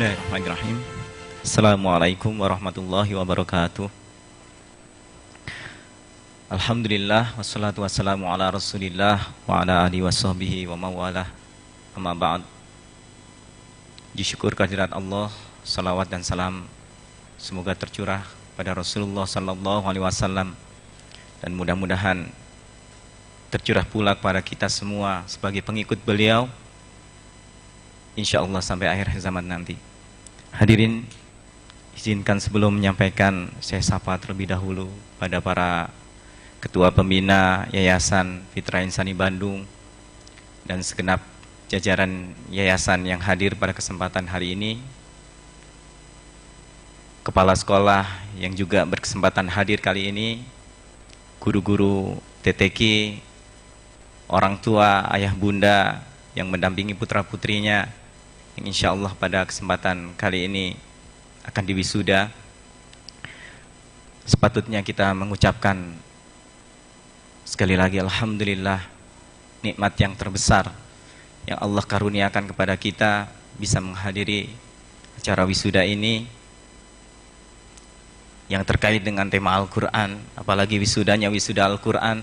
Bismillahirrahmanirrahim. Assalamualaikum warahmatullahi wabarakatuh. Alhamdulillah wassalatu wassalamu ala Rasulillah wa ala alihi washabbihi wa mawalah. Amma ba'd. Disyukur kehadirat Allah, salawat dan salam semoga tercurah pada Rasulullah sallallahu alaihi wasallam dan mudah-mudahan tercurah pula kepada kita semua sebagai pengikut beliau insyaallah sampai akhir zaman nanti. Hadirin, izinkan sebelum menyampaikan saya sapa terlebih dahulu pada para Ketua Pembina Yayasan Fitra Insani Bandung dan segenap jajaran yayasan yang hadir pada kesempatan hari ini, kepala sekolah yang juga berkesempatan hadir kali ini, guru-guru TTQ, orang tua, ayah bunda yang mendampingi putra-putrinya yang insya Allah pada kesempatan kali ini akan diwisuda. Sepatutnya kita mengucapkan sekali lagi alhamdulillah, nikmat yang terbesar yang Allah karuniakan kepada kita bisa menghadiri acara wisuda ini yang terkait dengan tema Al-Quran, apalagi wisudanya wisuda Al-Quran,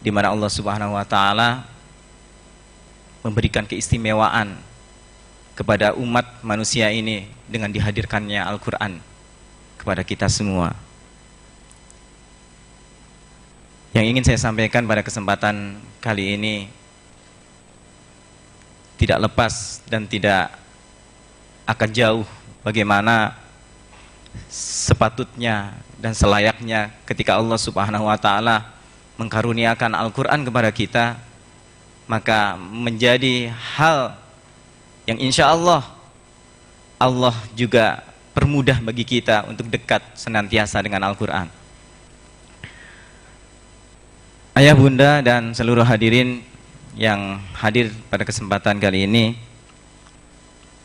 di mana Allah Subhanahu wa Ta'ala memberikan keistimewaan kepada umat manusia ini dengan dihadirkannya Al-Quran kepada kita semua. Yang ingin saya sampaikan pada kesempatan kali ini tidak lepas dan tidak akan jauh bagaimana sepatutnya dan selayaknya ketika Allah Subhanahu wa Ta'ala mengkaruniakan Al-Quran kepada kita, maka menjadi hal yang insya Allah Allah juga permudah bagi kita untuk dekat senantiasa dengan Al-Quran. Ayah bunda dan seluruh hadirin yang hadir pada kesempatan kali ini,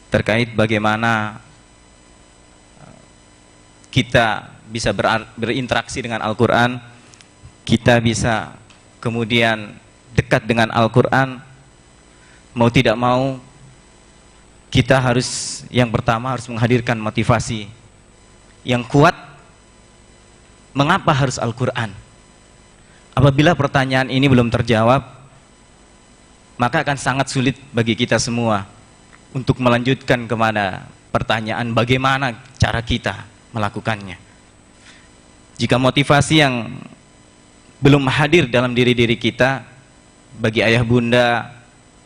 terkait bagaimana kita bisa berinteraksi dengan Al-Quran, kita bisa kemudian dekat dengan Al-Quran, mau tidak mau kita harus, yang pertama harus menghadirkan motivasi yang kuat. Mengapa harus Al-Quran? Apabila pertanyaan ini belum terjawab, maka akan sangat sulit bagi kita semua untuk melanjutkan kepada pertanyaan bagaimana cara kita melakukannya. Jika motivasi yang belum hadir dalam diri-diri kita, bagi ayah bunda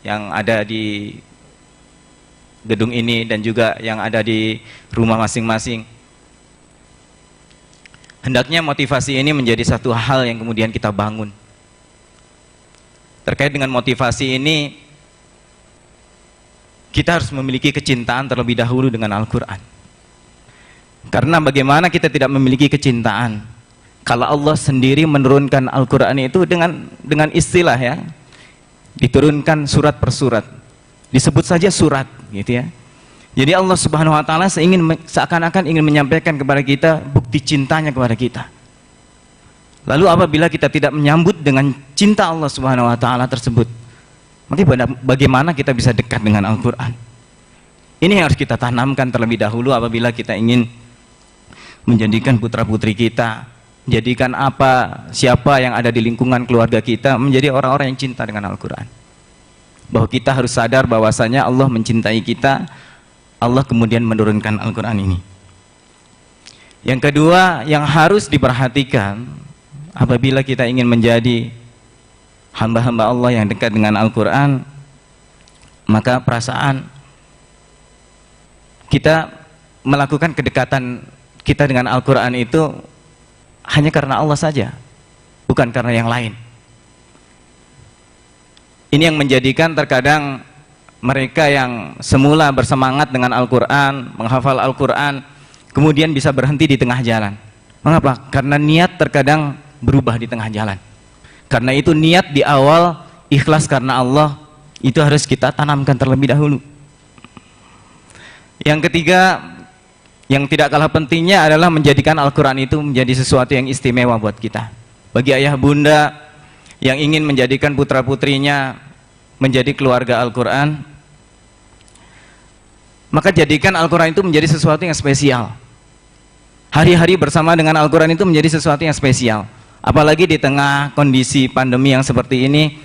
yang ada di gedung ini dan juga yang ada di rumah masing-masing, hendaknya motivasi ini menjadi satu hal yang kemudian kita bangun. Terkait dengan motivasi ini, kita harus memiliki kecintaan terlebih dahulu dengan Al-Quran. Karena bagaimana kita tidak memiliki kecintaan kalau Allah sendiri menurunkan Al-Quran itu dengan istilah ya, diturunkan surat per surat, disebut saja surat gitu ya. Jadi Allah Subhanahu wa Ta'ala seakan-akan ingin menyampaikan kepada kita bukti cintanya kepada kita. Lalu apabila kita tidak menyambut dengan cinta Allah Subhanahu wa Ta'ala tersebut, maka bagaimana kita bisa dekat dengan Al-Quran? Ini yang harus kita tanamkan terlebih dahulu apabila kita ingin menjadikan putra-putri kita, menjadikan siapa yang ada di lingkungan keluarga kita menjadi orang-orang yang cinta dengan Al-Quran. Bahwa kita harus sadar bahwasanya Allah mencintai kita, Allah kemudian menurunkan Al-Quran ini. Yang kedua yang harus diperhatikan apabila kita ingin menjadi hamba-hamba Allah yang dekat dengan Al-Quran, maka perasaan kita melakukan kedekatan kita dengan Al-Quran itu hanya karena Allah saja, bukan karena yang lain. Ini yang menjadikan terkadang mereka yang semula bersemangat dengan Al-Quran, menghafal Al-Quran, kemudian bisa berhenti di tengah jalan. Mengapa? Karena niat terkadang berubah di tengah jalan. Karena itu niat di awal ikhlas karena Allah itu harus kita tanamkan terlebih dahulu. Yang ketiga, yang tidak kalah pentingnya adalah menjadikan Al-Quran itu menjadi sesuatu yang istimewa buat kita. Bagi ayah bunda yang ingin menjadikan putra-putrinya menjadi keluarga Al-Quran, maka jadikan Al-Quran itu menjadi sesuatu yang spesial. Hari-hari bersama dengan Al-Quran itu menjadi sesuatu yang spesial. Apalagi di tengah kondisi pandemi yang seperti ini,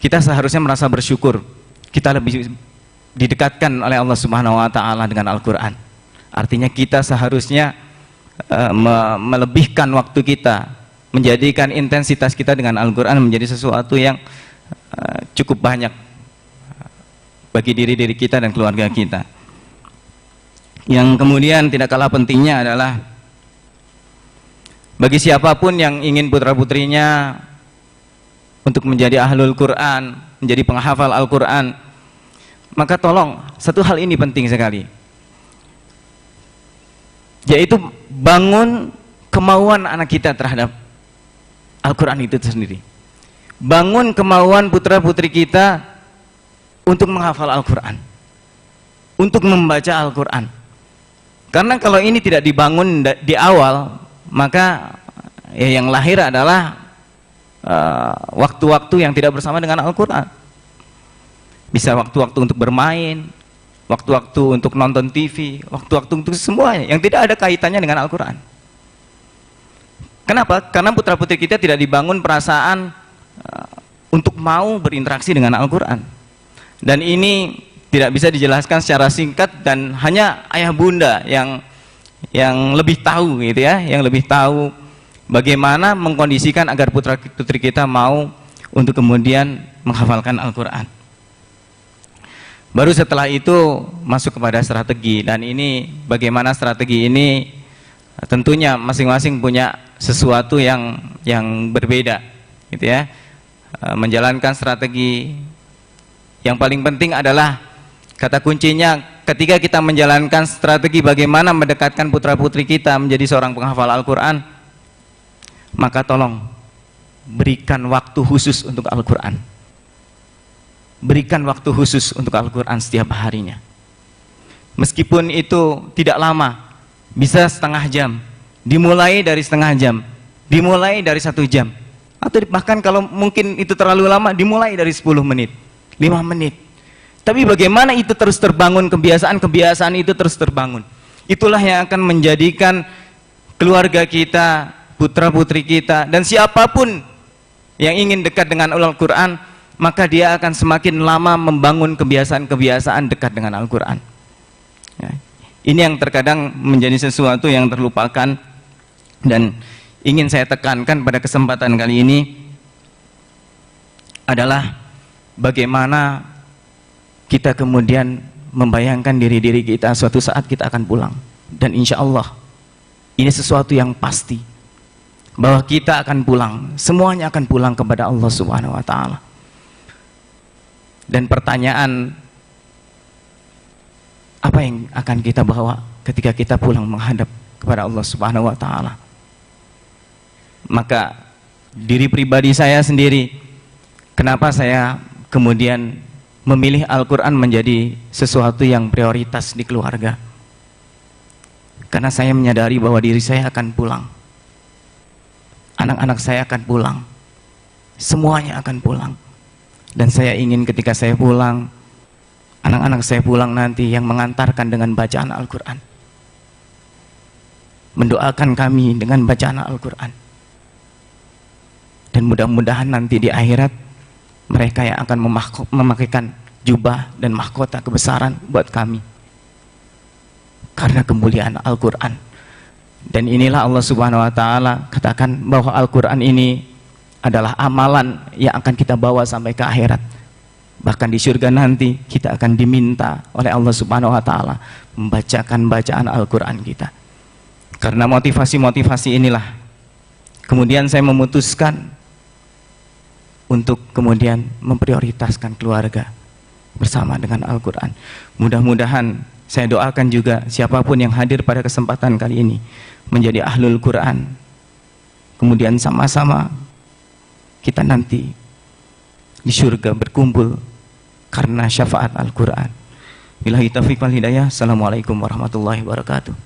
kita seharusnya merasa bersyukur. Kita lebih didekatkan oleh Allah Subhanahu wa Ta'ala dengan Al-Quran. Artinya kita seharusnya melebihkan waktu kita, menjadikan intensitas kita dengan Al-Quran menjadi sesuatu yang cukup banyak bagi diri kita dan keluarga kita. Yang kemudian tidak kalah pentingnya adalah bagi siapapun yang ingin putra-putrinya untuk menjadi ahlul Quran, menjadi penghafal Al-Quran, maka tolong, satu hal ini penting sekali, yaitu bangun kemauan anak kita terhadap Al-Quran itu sendiri. Bangun kemauan putra-putri kita untuk menghafal Al-Quran, untuk membaca Al-Quran. Karena kalau ini tidak dibangun di awal, maka ya yang lahir adalah waktu-waktu yang tidak bersama dengan Al-Quran. Bisa waktu-waktu untuk bermain, waktu-waktu untuk nonton TV, waktu-waktu untuk semuanya yang tidak ada kaitannya dengan Al-Quran. Kenapa? Karena putra-putri kita tidak dibangun perasaan untuk mau berinteraksi dengan Al-Quran. Dan ini tidak bisa dijelaskan secara singkat, dan hanya ayah bunda yang lebih tahu gitu ya, yang lebih tahu bagaimana mengkondisikan agar putra-putri kita mau untuk kemudian menghafalkan Al-Quran. Baru setelah itu masuk kepada strategi, dan ini bagaimana strategi ini tentunya masing-masing punya sesuatu yang berbeda gitu ya. Menjalankan strategi yang paling penting adalah, kata kuncinya, ketika kita menjalankan strategi bagaimana mendekatkan putra-putri kita menjadi seorang penghafal Al-Quran, maka tolong berikan waktu khusus untuk Al-Quran. Berikan waktu khusus untuk Al-Quran setiap harinya. Meskipun itu tidak lama, bisa setengah jam, dimulai dari setengah jam, dimulai dari 1 jam, atau bahkan kalau mungkin itu terlalu lama, dimulai dari 10 menit, 5 menit. Tapi bagaimana itu terus terbangun, kebiasaan itu terus terbangun. Itulah yang akan menjadikan keluarga kita, putra-putri kita, dan siapapun yang ingin dekat dengan Al-Quran, maka dia akan semakin lama membangun kebiasaan-kebiasaan dekat dengan Al-Quran. Ya. Ini yang terkadang menjadi sesuatu yang terlupakan, dan ingin saya tekankan pada kesempatan kali ini adalah bagaimana kita kemudian membayangkan diri kita suatu saat kita akan pulang. Dan insya Allah ini sesuatu yang pasti, bahwa kita akan pulang, semuanya akan pulang kepada Allah Subhanahu wa Ta'ala. Dan pertanyaan, apa yang akan kita bawa ketika kita pulang menghadap kepada Allah Subhanahu wa Ta'ala? Maka diri pribadi saya sendiri, kenapa saya kemudian memilih Al-Quran menjadi sesuatu yang prioritas di keluarga? Karena saya menyadari bahwa diri saya akan pulang, anak-anak saya akan pulang, semuanya akan pulang. Dan saya ingin ketika saya pulang, anak-anak saya pulang nanti yang mengantarkan dengan bacaan Al-Quran, mendoakan kami dengan bacaan Al-Quran. Dan mudah-mudahan nanti di akhirat mereka yang akan memakaikan jubah dan mahkota kebesaran buat kami karena kemuliaan Al-Quran. Dan inilah Allah Subhanahu wa Ta'ala katakan bahwa Al-Quran ini adalah amalan yang akan kita bawa sampai ke akhirat. Bahkan di surga nanti kita akan diminta oleh Allah Subhanahu wa Ta'ala membacakan bacaan Al-Quran kita. Karena motivasi-motivasi inilah kemudian saya memutuskan untuk kemudian memprioritaskan keluarga bersama dengan Al-Quran. Mudah-mudahan saya doakan juga siapapun yang hadir pada kesempatan kali ini menjadi ahlul Quran, kemudian sama-sama kita nanti di surga berkumpul karena syafaat Al-Quran. Billahi taufiq wal hidayah. Assalamualaikum warahmatullahi wabarakatuh.